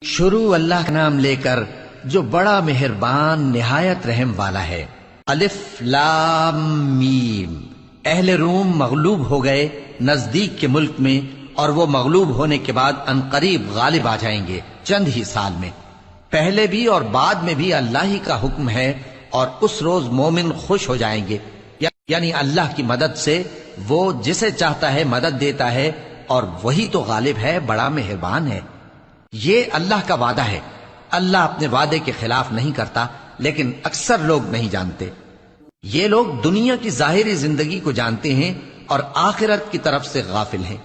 شروع اللہ کا نام لے کر جو بڑا مہربان نہایت رحم والا ہے۔ الف لام میم۔ اہل روم مغلوب ہو گئے نزدیک کے ملک میں، اور وہ مغلوب ہونے کے بعد عنقریب غالب آ جائیں گے چند ہی سال میں۔ پہلے بھی اور بعد میں بھی اللہ ہی کا حکم ہے، اور اس روز مومن خوش ہو جائیں گے، یعنی اللہ کی مدد سے وہ جسے چاہتا ہے مدد دیتا ہے، اور وہی تو غالب ہے، بڑا مہربان ہے۔ یہ اللہ کا وعدہ ہے، اللہ اپنے وعدے کے خلاف نہیں کرتا، لیکن اکثر لوگ نہیں جانتے۔ یہ لوگ دنیا کی ظاہری زندگی کو جانتے ہیں اور آخرت کی طرف سے غافل ہیں۔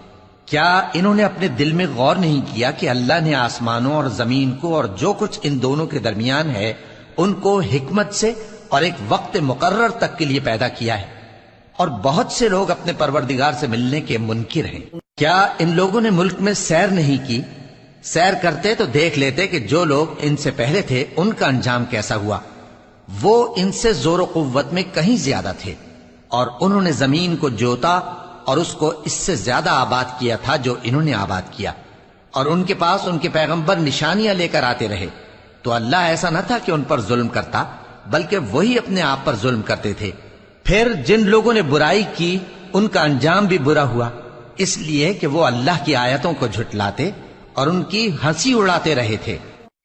کیا انہوں نے اپنے دل میں غور نہیں کیا کہ اللہ نے آسمانوں اور زمین کو اور جو کچھ ان دونوں کے درمیان ہے ان کو حکمت سے اور ایک وقت مقرر تک کے لیے پیدا کیا ہے؟ اور بہت سے لوگ اپنے پروردگار سے ملنے کے منکر ہیں۔ کیا ان لوگوں نے ملک میں سیر نہیں کی؟ سیر کرتے تو دیکھ لیتے کہ جو لوگ ان سے پہلے تھے ان کا انجام کیسا ہوا۔ وہ ان سے زور و قوت میں کہیں زیادہ تھے، اور انہوں نے زمین کو جوتا اور اس کو اس سے زیادہ آباد کیا تھا جو انہوں نے آباد کیا، اور ان کے پاس ان کے پیغمبر نشانیاں لے کر آتے رہے۔ تو اللہ ایسا نہ تھا کہ ان پر ظلم کرتا، بلکہ وہی اپنے آپ پر ظلم کرتے تھے۔ پھر جن لوگوں نے برائی کی ان کا انجام بھی برا ہوا، اس لیے کہ وہ اللہ کی آیتوں کو جھٹلاتے اور ان کی ہنسی اڑاتے رہے تھے۔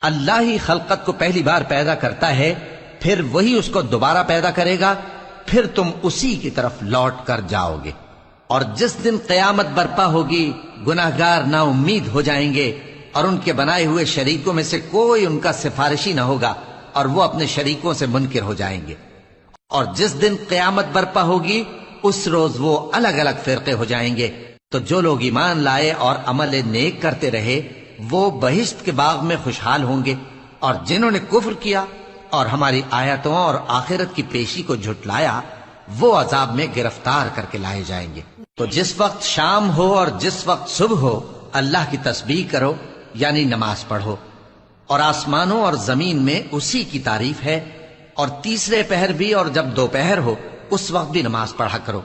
اللہ ہی خلقت کو پہلی بار پیدا کرتا ہے، پھر وہی اس کو دوبارہ پیدا کرے گا، پھر تم اسی کی طرف لوٹ کر جاؤ گے۔ اور جس دن قیامت برپا ہوگی گناہگار نا امید ہو جائیں گے، اور ان کے بنائے ہوئے شریکوں میں سے کوئی ان کا سفارشی نہ ہوگا، اور وہ اپنے شریکوں سے منکر ہو جائیں گے۔ اور جس دن قیامت برپا ہوگی اس روز وہ الگ الگ فرقے ہو جائیں گے۔ تو جو لوگ ایمان لائے اور عمل نیک کرتے رہے وہ بہشت کے باغ میں خوشحال ہوں گے، اور جنہوں نے کفر کیا اور ہماری آیتوں اور آخرت کی پیشی کو جھٹلایا وہ عذاب میں گرفتار کر کے لائے جائیں گے۔ تو جس وقت شام ہو اور جس وقت صبح ہو اللہ کی تسبیح کرو، یعنی نماز پڑھو، اور آسمانوں اور زمین میں اسی کی تعریف ہے، اور تیسرے پہر بھی اور جب دوپہر ہو اس وقت بھی نماز پڑھا کرو۔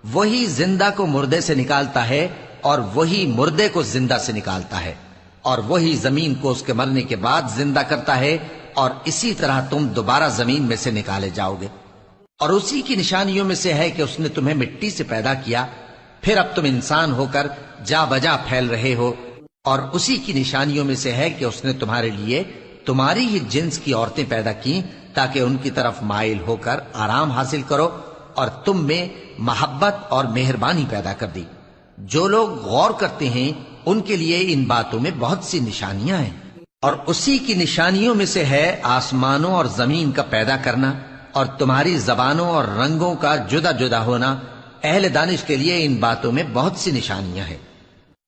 وہی زندہ کو مردے سے نکالتا ہے اور وہی مردے کو زندہ سے نکالتا ہے، اور وہی زمین کو اس کے مرنے کے بعد زندہ کرتا ہے، اور اسی طرح تم دوبارہ زمین میں سے نکالے جاؤ گے۔ اور اسی کی نشانیوں میں سے ہے کہ اس نے تمہیں مٹی سے پیدا کیا، پھر اب تم انسان ہو کر جا بجا پھیل رہے ہو۔ اور اسی کی نشانیوں میں سے ہے کہ اس نے تمہارے لیے تمہاری ہی جنس کی عورتیں پیدا کی تاکہ ان کی طرف مائل ہو کر آرام حاصل کرو، اور تم میں محبت اور مہربانی پیدا کر دی۔ جو لوگ غور کرتے ہیں ان کے لیے ان باتوں میں بہت سی نشانیاں ہیں۔ اور اسی کی نشانیوں میں سے ہے آسمانوں اور زمین کا پیدا کرنا، اور تمہاری زبانوں اور رنگوں کا جدا جدا ہونا۔ اہل دانش کے لیے ان باتوں میں بہت سی نشانیاں ہیں۔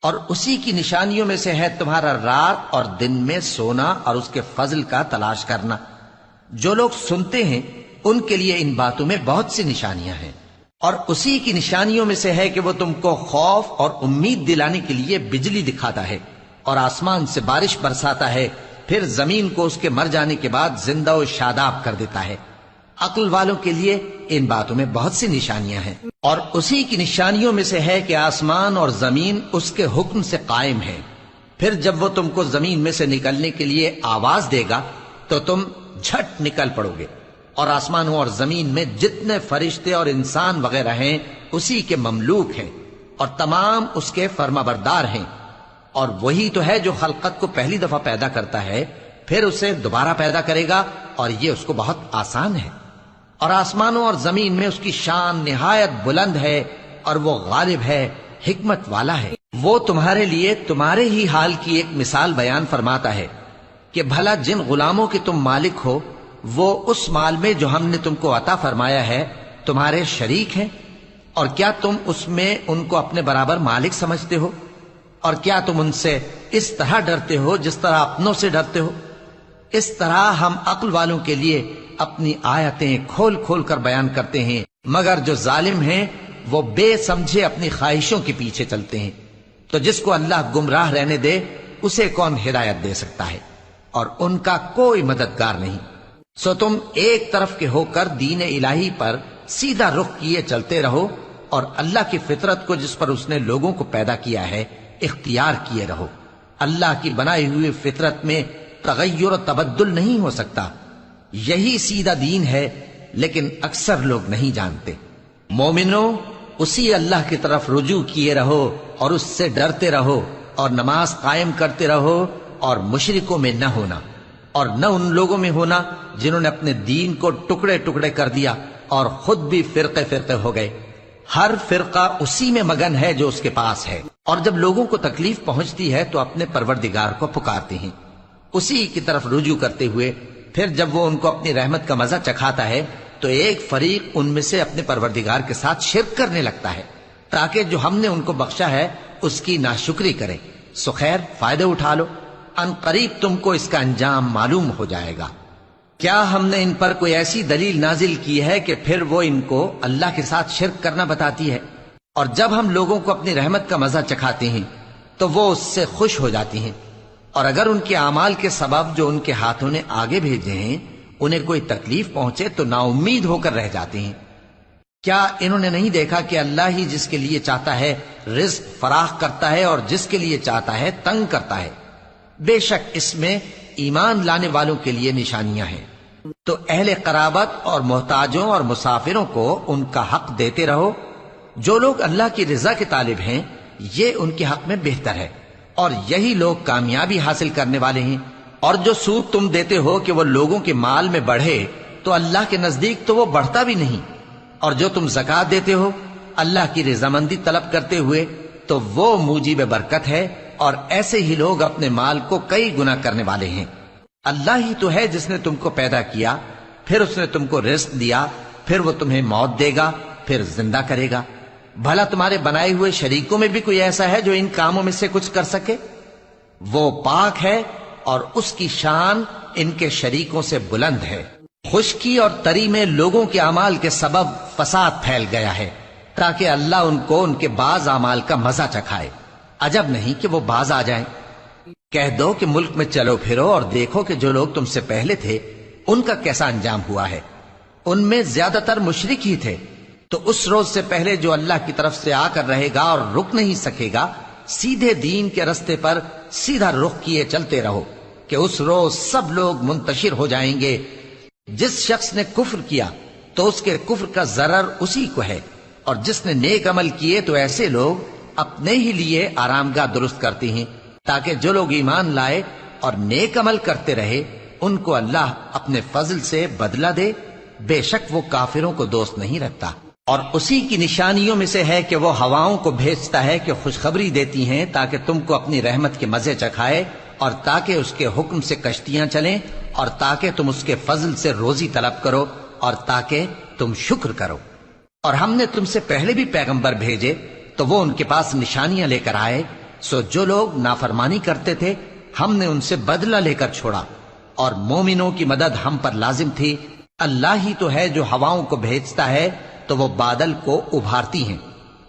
اور اسی کی نشانیوں میں سے ہے تمہارا رات اور دن میں سونا اور اس کے فضل کا تلاش کرنا۔ جو لوگ سنتے ہیں ان کے لیے ان باتوں میں بہت سی نشانیاں ہیں۔ اور اسی کی نشانیوں میں سے ہے کہ وہ تم کو خوف اور امید دلانے کے لیے بجلی دکھاتا ہے، اور آسمان سے بارش برساتا ہے، پھر زمین کو اس کے مر جانے کے بعد زندہ و شاداب کر دیتا ہے۔ عقل والوں کے لیے ان باتوں میں بہت سی نشانیاں ہیں۔ اور اسی کی نشانیوں میں سے ہے کہ آسمان اور زمین اس کے حکم سے قائم ہے، پھر جب وہ تم کو زمین میں سے نکلنے کے لیے آواز دے گا تو تم جھٹ نکل پڑو گے۔ اور آسمانوں اور زمین میں جتنے فرشتے اور انسان وغیرہ ہیں اسی کے مملوک ہیں، اور تمام اس کے فرما بردار ہیں۔ اور وہی تو ہے جو خلقت کو پہلی دفعہ پیدا کرتا ہے، پھر اسے دوبارہ پیدا کرے گا، اور یہ اس کو بہت آسان ہے۔ اور آسمانوں اور زمین میں اس کی شان نہایت بلند ہے، اور وہ غالب ہے، حکمت والا ہے۔ وہ تمہارے لیے تمہارے ہی حال کی ایک مثال بیان فرماتا ہے کہ بھلا جن غلاموں کے تم مالک ہو وہ اس مال میں جو ہم نے تم کو عطا فرمایا ہے تمہارے شریک ہیں، اور کیا تم اس میں ان کو اپنے برابر مالک سمجھتے ہو؟ اور کیا تم ان سے اس طرح ڈرتے ہو جس طرح اپنوں سے ڈرتے ہو؟ اس طرح ہم عقل والوں کے لیے اپنی آیتیں کھول کھول کر بیان کرتے ہیں، مگر جو ظالم ہیں وہ بے سمجھے اپنی خواہشوں کے پیچھے چلتے ہیں۔ تو جس کو اللہ گمراہ رہنے دے اسے کون ہدایت دے سکتا ہے، اور ان کا کوئی مددگار نہیں۔ سو تم ایک طرف کے ہو کر دین الہی پر سیدھا رخ کیے چلتے رہو، اور اللہ کی فطرت کو جس پر اس نے لوگوں کو پیدا کیا ہے اختیار کیے رہو۔ اللہ کی بنائی ہوئی فطرت میں تغیر و تبدل نہیں ہو سکتا۔ یہی سیدھا دین ہے، لیکن اکثر لوگ نہیں جانتے۔ مومنوں، اسی اللہ کی طرف رجوع کیے رہو اور اس سے ڈرتے رہو، اور نماز قائم کرتے رہو، اور مشرکوں میں نہ ہونا، اور نہ ان لوگوں میں ہونا جنہوں نے اپنے دین کو ٹکڑے ٹکڑے کر دیا اور خود بھی فرقے فرقے ہو گئے۔ ہر فرقہ اسی میں مگن ہے جو اس کے پاس ہے، اور جب لوگوں کو تکلیف پہنچتی ہے تو اپنے پروردگار کو پکارتے ہیں، اسی کی طرف رجوع کرتے ہوئے۔ پھر جب وہ ان کو اپنی رحمت کا مزہ چکھاتا ہے تو ایک فریق ان میں سے اپنے پروردگار کے ساتھ شرک کرنے لگتا ہے، تاکہ جو ہم نے ان کو بخشا ہے اس کی ناشکری کریں۔ سو خیر، فائدہ اٹھا لو، ان قریب تم کو اس کا انجام معلوم ہو جائے گا۔ کیا ہم نے ان پر کوئی ایسی دلیل نازل کی ہے کہ پھر وہ ان کو اللہ کے ساتھ شرک کرنا بتاتی ہے؟ اور جب ہم لوگوں کو اپنی رحمت کا مزہ چکھاتے ہیں تو وہ اس سے خوش ہو جاتی ہیں، اور اگر ان کے اعمال کے سبب جو ان کے ہاتھوں نے آگے بھیجے ہیں انہیں کوئی تکلیف پہنچے تو نا امید ہو کر رہ جاتے ہیں۔ کیا انہوں نے نہیں دیکھا کہ اللہ ہی جس کے لیے چاہتا ہے رزق فراخ کرتا ہے اور جس کے لیے چاہتا ہے تنگ کرتا ہے؟ بے شک اس میں ایمان لانے والوں کے لیے نشانیاں ہیں۔ تو اہل قرابت اور محتاجوں اور مسافروں کو ان کا حق دیتے رہو۔ جو لوگ اللہ کی رضا کے طالب ہیں یہ ان کے حق میں بہتر ہے، اور یہی لوگ کامیابی حاصل کرنے والے ہیں۔ اور جو سود تم دیتے ہو کہ وہ لوگوں کے مال میں بڑھے تو اللہ کے نزدیک تو وہ بڑھتا بھی نہیں، اور جو تم زکوٰۃ دیتے ہو اللہ کی رضامندی طلب کرتے ہوئے تو وہ موجب برکت ہے، اور ایسے ہی لوگ اپنے مال کو کئی گنا کرنے والے ہیں۔ اللہ ہی تو ہے جس نے تم کو پیدا کیا، پھر اس نے تم کو رزق دیا، پھر وہ تمہیں موت دے گا، پھر زندہ کرے گا۔ بھلا تمہارے بنائے ہوئے شریکوں میں بھی کوئی ایسا ہے جو ان کاموں میں سے کچھ کر سکے؟ وہ پاک ہے اور اس کی شان ان کے شریکوں سے بلند ہے۔ خشکی اور تری میں لوگوں کے اعمال کے سبب فساد پھیل گیا ہے، تاکہ اللہ ان کو ان کے بعض اعمال کا مزہ چکھائے۔ عجب نہیں کہ وہ باز آ جائیں۔ کہہ دو کہ ملک میں چلو پھرو اور دیکھو کہ جو لوگ تم سے پہلے تھے ان کا کیسا انجام ہوا ہے۔ ان میں زیادہ تر مشرک ہی تھے۔ تو اس روز سے پہلے جو اللہ کی طرف سے آ کر رہے گا اور رک نہیں سکے گا، سیدھے دین کے رستے پر سیدھا رخ کیے چلتے رہو، کہ اس روز سب لوگ منتشر ہو جائیں گے۔ جس شخص نے کفر کیا تو اس کے کفر کا ضرر اسی کو ہے، اور جس نے نیک عمل کیے تو ایسے لوگ اپنے ہی لیے آرامگاہ درست کرتے ہیں، تاکہ جو لوگ ایمان لائے اور نیک عمل کرتے رہے ان کو اللہ اپنے فضل سے بدلہ دے۔ بے شک وہ کافروں کو دوست نہیں رکھتا۔ اور اسی کی نشانیوں میں سے ہے کہ وہ ہواؤں کو بھیجتا ہے کہ خوشخبری دیتی ہیں تاکہ تم کو اپنی رحمت کے مزے چکھائے، اور تاکہ اس کے حکم سے کشتیاں چلیں، اور تاکہ تم اس کے فضل سے روزی طلب کرو، اور تاکہ تم شکر کرو۔ اور ہم نے تم سے پہلے بھی پیغمبر بھیجے تو وہ ان کے پاس نشانیاں لے کر آئے، سو جو لوگ نافرمانی کرتے تھے ہم نے ان سے بدلہ لے کر چھوڑا، اور مومنوں کی مدد ہم پر لازم تھی۔ اللہ ہی تو ہے جو ہواؤں کو بھیجتا ہے تو وہ بادل کو ابھارتی ہیں،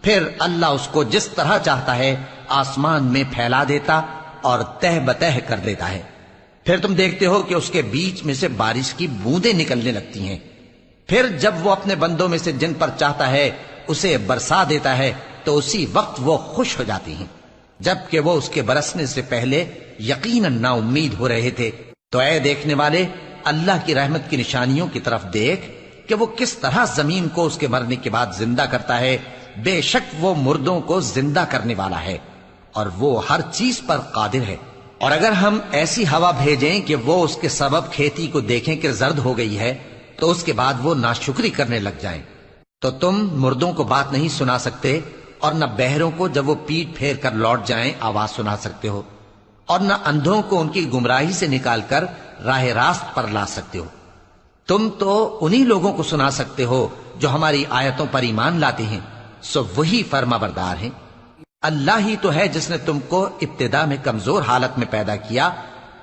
پھر اللہ اس کو جس طرح چاہتا ہے آسمان میں پھیلا دیتا اور تہ بتہ کر دیتا ہے۔ پھر تم دیکھتے ہو کہ اس کے بیچ میں سے بارش کی بوندیں نکلنے لگتی ہیں، پھر جب وہ اپنے بندوں میں سے جن پر چاہتا ہے اسے برسا دیتا ہے تو اسی وقت وہ خوش ہو جاتی ہیں، جبکہ وہ اس کے برسنے سے پہلے یقیناً نا امید ہو رہے تھے۔ تو اے دیکھنے والے، اللہ کی رحمت کی نشانیوں کی طرف دیکھ کہ وہ کس طرح زمین کو اس کے مرنے کے بعد زندہ کرتا ہے۔ بے شک وہ مردوں کو زندہ کرنے والا ہے، اور وہ ہر چیز پر قادر ہے۔ اور اگر ہم ایسی ہوا بھیجیں کہ وہ اس کے سبب کھیتی کو دیکھیں کہ زرد ہو گئی ہے تو اس کے بعد وہ ناشکری کرنے لگ جائیں، تو تم مردوں کو بات نہیں سنا سکتے، اور نہ بہروں کو جب وہ پیٹ پھیر کر لوٹ جائیں آواز سنا سکتے ہو، اور نہ اندھوں کو ان کی گمراہی سے نکال کر راہ راست پر لا سکتے ہو۔ تم تو انہی لوگوں کو سنا سکتے ہو جو ہماری آیتوں پر ایمان لاتے ہیں، سو وہی فرما بردار ہیں۔ اللہ ہی تو ہے جس نے تم کو ابتدا میں کمزور حالت میں پیدا کیا،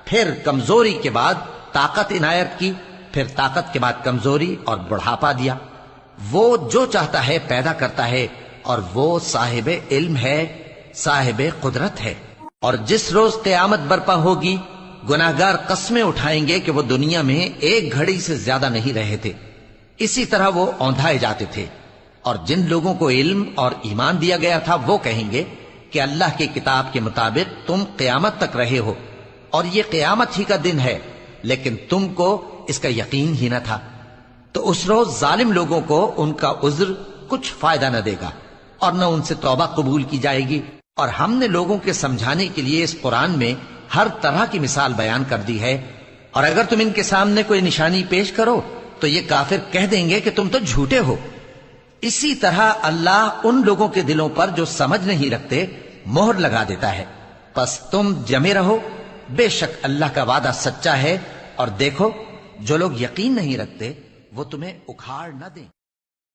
پھر کمزوری کے بعد طاقت عنایت کی، پھر طاقت کے بعد کمزوری اور بڑھاپا دیا۔ وہ جو چاہتا ہے پیدا کرتا ہے، اور وہ صاحب علم ہے، صاحب قدرت ہے۔ اور جس روز قیامت برپا ہوگی گناہگار قسمیں اٹھائیں گے کہ وہ دنیا میں ایک گھڑی سے زیادہ نہیں رہے تھے، اسی طرح وہ اوندھائے جاتے تھے۔ اور جن لوگوں کو علم اور ایمان دیا گیا تھا وہ کہیں گے کہ اللہ کی کتاب کے مطابق تم قیامت تک رہے ہو اور یہ قیامت ہی کا دن ہے، لیکن تم کو اس کا یقین ہی نہ تھا، تو اس روز ظالم لوگوں کو ان کا عذر کچھ فائدہ نہ دے گا اور نہ ان سے توبہ قبول کی جائے گی۔ اور ہم نے لوگوں کے سمجھانے کے لیے اس قرآن میں ہر طرح کی مثال بیان کر دی ہے، اور اگر تم ان کے سامنے کوئی نشانی پیش کرو تو یہ کافر کہہ دیں گے کہ تم تو جھوٹے ہو۔ اسی طرح اللہ ان لوگوں کے دلوں پر جو سمجھ نہیں رکھتے مہر لگا دیتا ہے۔ پس تم جمے رہو، بے شک اللہ کا وعدہ سچا ہے، اور دیکھو جو لوگ یقین نہیں رکھتے وہ تمہیں اکھاڑ نہ دیں۔